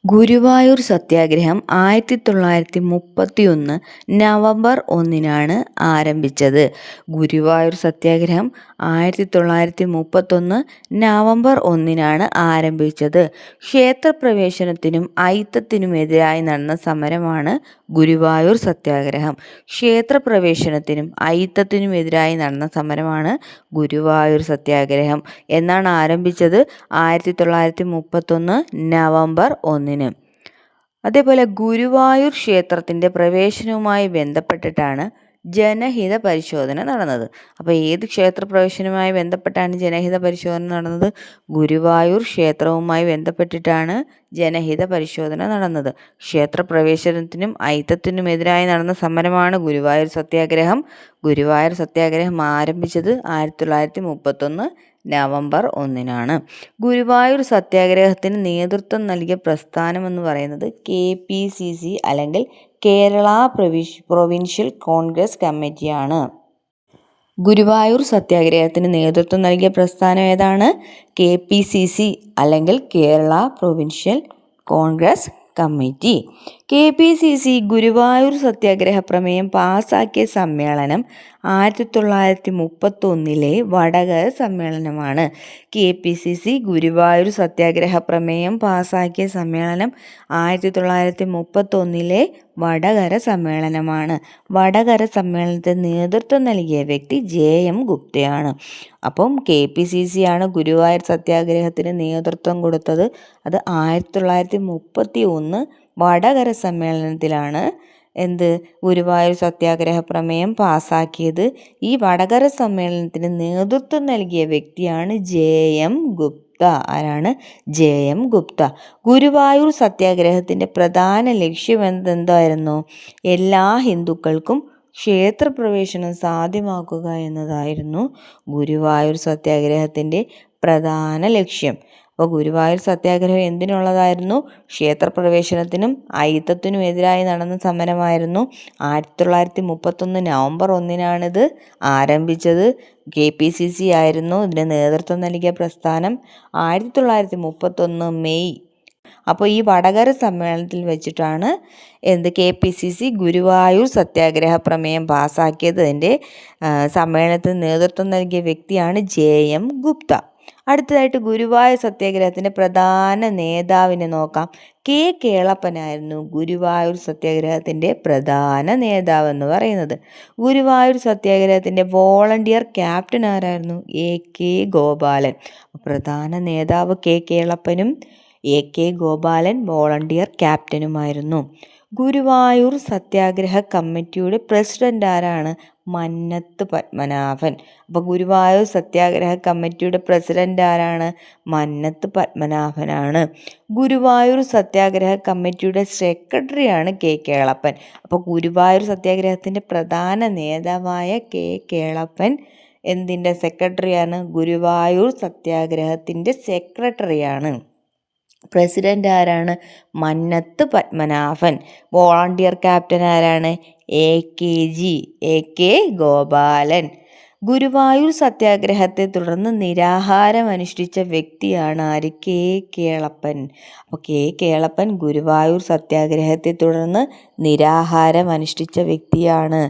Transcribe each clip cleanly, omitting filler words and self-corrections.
ഗുരുവായൂർ സത്യാഗ്രഹം 1931 നവംബർ 1-നാണ് ആരംഭിച്ചത്. ഗുരുവായൂർ സത്യാഗ്രഹം 1931 നവംബർ 1-നാണ് ആരംഭിച്ചത്. ക്ഷേത്രപ്രവേശനത്തിനും അയിത്തത്തിനുമെതിരായി നടന്ന സമരമാണ് ഗുരുവായൂർ സത്യാഗ്രഹം. ക്ഷേത്രപ്രവേശനത്തിനും അയിത്തത്തിനുമെതിരായി നടന്ന സമരമാണ് ഗുരുവായൂർ സത്യാഗ്രഹം. എന്നാണ് ആരംഭിച്ചത്? 1931 നവംബർ 1. അതേപോലെ ഗുരുവായൂർ ക്ഷേത്രത്തിൻ്റെ പ്രവേശനവുമായി ബന്ധപ്പെട്ടിട്ടാണ് ജനഹിത പരിശോധന നടന്നത്. അപ്പോൾ ഏത് ക്ഷേത്രപ്രവേശനവുമായി ബന്ധപ്പെട്ടാണ് ജനഹിത പരിശോധന നടന്നത്? ഗുരുവായൂർ ക്ഷേത്രവുമായി ബന്ധപ്പെട്ടിട്ടാണ് ജനഹിത പരിശോധന നടന്നത്. ക്ഷേത്രപ്രവേശനത്തിനും അയിത്തത്തിനുമെതിരായി നടന്ന സമരമാണ് ഗുരുവായൂർ സത്യാഗ്രഹം. ഗുരുവായൂർ സത്യാഗ്രഹം ആരംഭിച്ചത് 1931 നവംബർ 1-നാണ്. ഗുരുവായൂർ സത്യാഗ്രഹത്തിന് നേതൃത്വം നൽകിയ പ്രസ്ഥാനം എന്ന് പറയുന്നത് KPCC അല്ലെങ്കിൽ കേരള പ്രൊവിൻഷ്യൽ കോൺഗ്രസ് കമ്മിറ്റിയാണ്. ഗുരുവായൂർ സത്യാഗ്രഹത്തിന് നേതൃത്വം നൽകിയ പ്രസ്ഥാനം ഏതാണ്? KPCC അല്ലെങ്കിൽ Kerala provincial Congress committee. KPCC Guruvayur Satyagraha പ്രമേയം പാസാക്കിയ സമ്മേളനം 1931 വടകര സമ്മേളനമാണ്. KPCC ഗുരുവായൂർ സത്യാഗ്രഹ പ്രമേയം പാസാക്കിയ സമ്മേളനം 1931 വടകര സമ്മേളനമാണ്. വടകര സമ്മേളനത്തിന് നേതൃത്വം നൽകിയ വ്യക്തി JM ഗുപ്തയാണ്. അപ്പം KPCC ആണ് ഗുരുവായൂർ സത്യാഗ്രഹത്തിന് നേതൃത്വം കൊടുത്തത്. അത് 1931 വടകര സമ്മേളനത്തിലാണ് ഗുരുവായൂർ സത്യാഗ്രഹ പ്രമേയം പാസാക്കിയത്. ഈ വടകര സമ്മേളനത്തിന് നേതൃത്വം നൽകിയ വ്യക്തിയാണ് JM ഗുപ്ത. ആരാണ്? JM ഗുപ്ത. ഗുരുവായൂർ സത്യാഗ്രഹത്തിൻ്റെ പ്രധാന ലക്ഷ്യം എന്തായിരുന്നു? എല്ലാ ഹിന്ദുക്കൾക്കും ക്ഷേത്രപ്രവേശനം സാധ്യമാക്കുക എന്നതായിരുന്നു ഗുരുവായൂർ സത്യാഗ്രഹത്തിൻ്റെ പ്രധാന ലക്ഷ്യം. അപ്പോൾ ഗുരുവായൂർ സത്യാഗ്രഹം എന്തിനുള്ളതായിരുന്നു? ക്ഷേത്രപ്രവേശനത്തിനും അയിത്തത്തിനും എതിരായി നടന്ന സമരമായിരുന്നു. 1931 നവംബർ 1-നാണിത് ആരംഭിച്ചത്. KPCC ആയിരുന്നു ഇതിന് നേതൃത്വം നൽകിയ പ്രസ്ഥാനം. 1931 മെയ്. അപ്പോൾ ഈ വടകര സമ്മേളനത്തിൽ വെച്ചിട്ടാണ് KPCC ഗുരുവായൂർ സത്യാഗ്രഹ പ്രമേയം പാസാക്കിയത്. അതിൻ്റെ സമ്മേളനത്തിന് നേതൃത്വം നൽകിയ വ്യക്തിയാണ് JM ഗുപ്ത. അടുത്തതായിട്ട് ഗുരുവായൂർ സത്യാഗ്രഹത്തിൻ്റെ പ്രധാന നേതാവിനെ നോക്കാം. കേളപ്പനായിരുന്നു ഗുരുവായൂർ സത്യാഗ്രഹത്തിൻ്റെ പ്രധാന നേതാവ് എന്ന് പറയുന്നത്. ഗുരുവായൂർ സത്യാഗ്രഹത്തിൻ്റെ വോളണ്ടിയർ ക്യാപ്റ്റൻ ആരായിരുന്നു? AK ഗോപാലൻ. പ്രധാന നേതാവ് കേളപ്പനും AK ഗോപാലൻ വോളണ്ടിയർ ക്യാപ്റ്റനുമായിരുന്നു. ഗുരുവായൂർ സത്യാഗ്രഹ കമ്മിറ്റിയുടെ പ്രസിഡന്റ് ആരാണ്? മന്നത്ത് പത്മനാഭൻ. അപ്പോൾ ഗുരുവായൂർ സത്യാഗ്രഹ കമ്മിറ്റിയുടെ പ്രസിഡന്റ് ആരാണ്? മന്നത്ത് പത്മനാഭനാണ്. ഗുരുവായൂർ സത്യാഗ്രഹ കമ്മിറ്റിയുടെ സെക്രട്ടറിയാണ് കേളപ്പൻ. അപ്പോൾ ഗുരുവായൂർ സത്യാഗ്രഹത്തിൻ്റെ പ്രധാന നേതാവായ കേളപ്പൻ എന്തിൻ്റെ സെക്രട്ടറിയാണ്? ഗുരുവായൂർ സത്യാഗ്രഹത്തിൻ്റെ സെക്രട്ടറിയാണ്. പ്രസിഡന്റ് ആരാണ്? മന്നത്ത് പത്മനാഭൻ. വോളണ്ടിയർ ക്യാപ്റ്റൻ ആരാണ്? AK ഗോപാലൻ. ഗുരുവായൂർ സത്യാഗ്രഹത്തെ തുടർന്ന് നിരാഹാരം അനുഷ്ഠിച്ച വ്യക്തിയാണ് ആര്? കേളപ്പൻ. അപ്പോൾ കേളപ്പൻ ഗുരുവായൂർ സത്യാഗ്രഹത്തെ തുടർന്ന് നിരാഹാരം അനുഷ്ഠിച്ച വ്യക്തിയാണ്.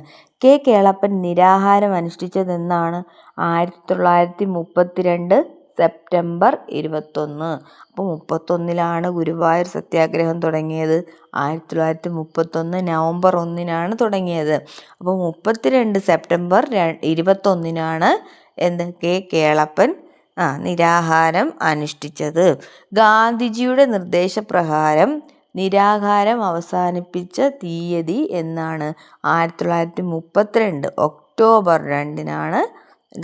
കേളപ്പൻ നിരാഹാരം അനുഷ്ഠിച്ചതെന്നാണ്? 1932 സെപ്റ്റംബർ 21. അപ്പോൾ 31-ലാണ് ഗുരുവായൂർ സത്യാഗ്രഹം തുടങ്ങിയത്. 1931 നവംബർ 1-നാണ് തുടങ്ങിയത്. അപ്പോൾ 32 സെപ്റ്റംബർ 21-നാണ് കേളപ്പൻ നിരാഹാരം അനുഷ്ഠിച്ചത്. ഗാന്ധിജിയുടെ നിർദ്ദേശപ്രകാരം നിരാഹാരം അവസാനിപ്പിച്ച തീയതി എന്നാണ്? 1932 ഒക്ടോബർ 2-നാണ്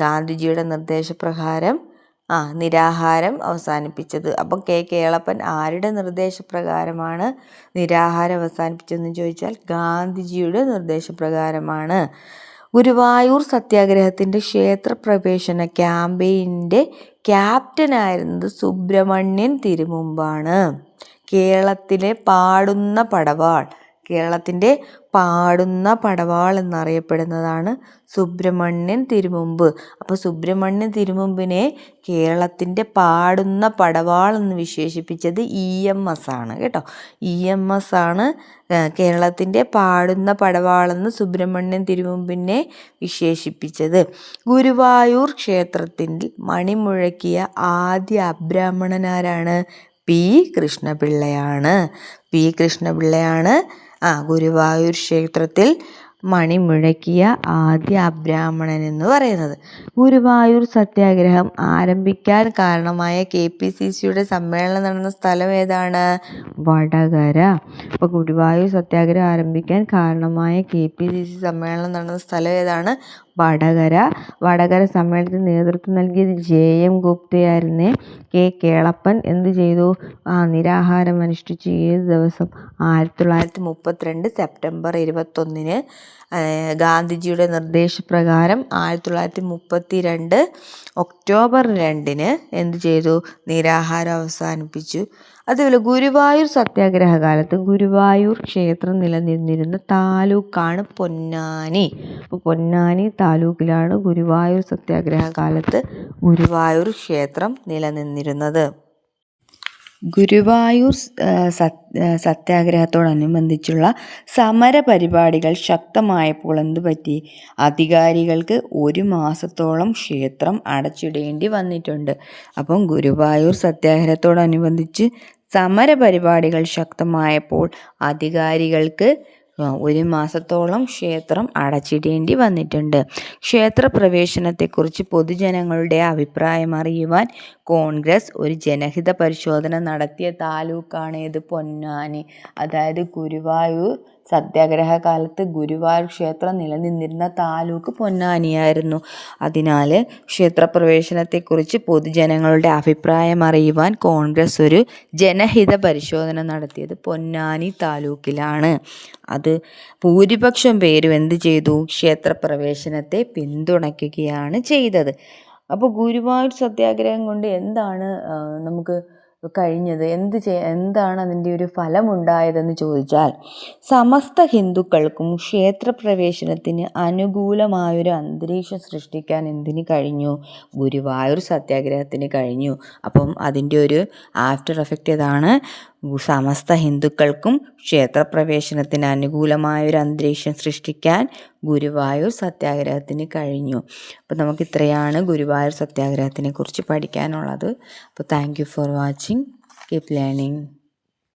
ഗാന്ധിജിയുടെ നിർദ്ദേശപ്രകാരം നിരാഹാരം അവസാനിപ്പിച്ചത്. അപ്പം കേളപ്പൻ ആരുടെ നിർദ്ദേശപ്രകാരമാണ് നിരാഹാരം അവസാനിപ്പിച്ചതെന്ന് ചോദിച്ചാൽ ഗാന്ധിജിയുടെ നിർദ്ദേശപ്രകാരമാണ്. ഗുരുവായൂർ സത്യാഗ്രഹത്തിൻ്റെ ക്ഷേത്രപ്രവേശന ക്യാമ്പയിൻ്റെ ക്യാപ്റ്റനായിരുന്നത് സുബ്രഹ്മണ്യൻ തിരുമുമ്പാണ്. കേരളത്തിലെ പാടുന്ന പടവാൾ കേരളത്തിൻ്റെ പാടുന്ന പടവാൾ എന്നറിയപ്പെടുന്നതാണ് സുബ്രഹ്മണ്യൻ തിരുമുമ്പ്. അപ്പോൾ സുബ്രഹ്മണ്യൻ തിരുമുമ്പിനെ കേരളത്തിൻ്റെ പാടുന്ന പടവാൾ എന്ന് വിശേഷിപ്പിച്ചത് EMS ആണ് കേട്ടോ. EMS ആണ് കേരളത്തിൻ്റെ പാടുന്ന പടവാളെന്ന് സുബ്രഹ്മണ്യൻ തിരുമുമ്പിനെ വിശേഷിപ്പിച്ചത്. ഗുരുവായൂർ ക്ഷേത്രത്തിൽ മണിമുഴക്കിയ ആദ്യ അബ്രാഹ്മണനാരാണ്? പി കൃഷ്ണപിള്ളയാണ്. പി കൃഷ്ണപിള്ളയാണ് ഗുരുവായൂർ ക്ഷേത്രത്തിൽ മണിമുഴക്കിയ ആദ്യ അബ്രാഹ്മണൻ എന്ന് പറയുന്നത്. ഗുരുവായൂർ സത്യാഗ്രഹം ആരംഭിക്കാൻ കാരണമായ KPCCയുടെ സമ്മേളനം നടന്ന സ്ഥലം ഏതാണ്? വടകര. അപ്പോൾ ഗുരുവായൂർ സത്യാഗ്രഹം ആരംഭിക്കാൻ കാരണമായ KPCC സമ്മേളനം നടന്ന സ്ഥലം ഏതാണ്? വടകര. വടകര സമ്മേളനത്തിന് നേതൃത്വം നൽകിയത് JM ഗുപ്തയായിരുന്നേ. കേളപ്പൻ എന്ത് ചെയ്തു? നിരാഹാരം അനുഷ്ഠിച്ചു. ഏത് ദിവസം? 1932 സെപ്റ്റംബർ 21 ഗാന്ധിജിയുടെ നിർദ്ദേശപ്രകാരം 1932 ഒക്ടോബർ 2 എന്ത് ചെയ്തു? നിരാഹാരം അവസാനിപ്പിച്ചു. അതുപോലെ ഗുരുവായൂർ സത്യാഗ്രഹ കാലത്ത് ഗുരുവായൂർ ക്ഷേത്രം നിലനിന്നിരുന്ന താലൂക്കാണ് പൊന്നാനി. അപ്പോൾ പൊന്നാനി താലൂക്കിലാണ് ഗുരുവായൂർ സത്യാഗ്രഹ കാലത്ത് ഗുരുവായൂർ ക്ഷേത്രം നിലനിന്നിരുന്നത്. ഗുരുവായൂർ സത്യാഗ്രഹത്തോടനുബന്ധിച്ചുള്ള സമര പരിപാടികൾ ശക്തമായപ്പോൾ എന്തുപറ്റി? അധികാരികൾക്ക് 1 മാസത്തോളം ക്ഷേത്രം അടച്ചിടേണ്ടി വന്നിട്ടുണ്ട്. അപ്പം ഗുരുവായൂർ സത്യാഗ്രഹത്തോടനുബന്ധിച്ച് സമര പരിപാടികൾ ശക്തമായപ്പോൾ അധികാരികൾക്ക് 1 മാസത്തോളം ക്ഷേത്രം അടച്ചിടേണ്ടി വന്നിട്ടുണ്ട്. ക്ഷേത്രപ്രവേശനത്തെക്കുറിച്ച് പൊതുജനങ്ങളുടെ അഭിപ്രായം അറിയുവാൻ കോൺഗ്രസ് ഒരു ജനഹിത പരിശോധന നടത്തിയ താലൂക്കാണ് ഏത്? പൊന്നാനി. അതായത് ഗുരുവായൂർ സത്യാഗ്രഹ കാലത്ത് ഗുരുവായൂർ ക്ഷേത്രം നിലനിന്നിരുന്ന താലൂക്ക് പൊന്നാനിയായിരുന്നു. അതിനാൽ ക്ഷേത്രപ്രവേശനത്തെക്കുറിച്ച് പൊതുജനങ്ങളുടെ അഭിപ്രായം അറിയുവാൻ കോൺഗ്രസ് ഒരു ജനഹിത പരിശോധന നടത്തിയത് പൊന്നാനി താലൂക്കിലാണ്. അത് ഭൂരിപക്ഷം പേരും എന്ത് ചെയ്തു? ക്ഷേത്രപ്രവേശനത്തെ പിന്തുണയ്ക്കുകയാണ് ചെയ്തത്. അപ്പോൾ ഗുരുവായൂർ സത്യാഗ്രഹം കൊണ്ട് എന്താണ് നമുക്ക് കഴിഞ്ഞത്? എന്താണ് അതിൻ്റെ ഒരു ഫലമുണ്ടായതെന്ന് ചോദിച്ചാൽ, സമസ്ത ഹിന്ദുക്കൾക്കും ക്ഷേത്രപ്രവേശനത്തിന് അനുകൂലമായൊരു അന്തരീക്ഷം സൃഷ്ടിക്കാൻ എന്തിന് കഴിഞ്ഞു? ഗുരുവായൂർ സത്യാഗ്രഹത്തിന് കഴിഞ്ഞു. അപ്പം അതിൻ്റെ ഒരു ആഫ്റ്റർ എഫക്റ്റ് ഏതാണ്? സമസ്ത ഹിന്ദുക്കൾക്കും ക്ഷേത്രപ്രവേശനത്തിന് അനുകൂലമായൊരു അന്തരീക്ഷം സൃഷ്ടിക്കാൻ ഗുരുവായൂർ സത്യാഗ്രഹത്തിന് കഴിഞ്ഞു. അപ്പോൾ നമുക്ക് ഇത്രയാണ് ഗുരുവായൂർ സത്യാഗ്രഹത്തിനെ കുറിച്ച് പഠിക്കാനുള്ളത്. അപ്പോൾ thank you for watching. Keep learning.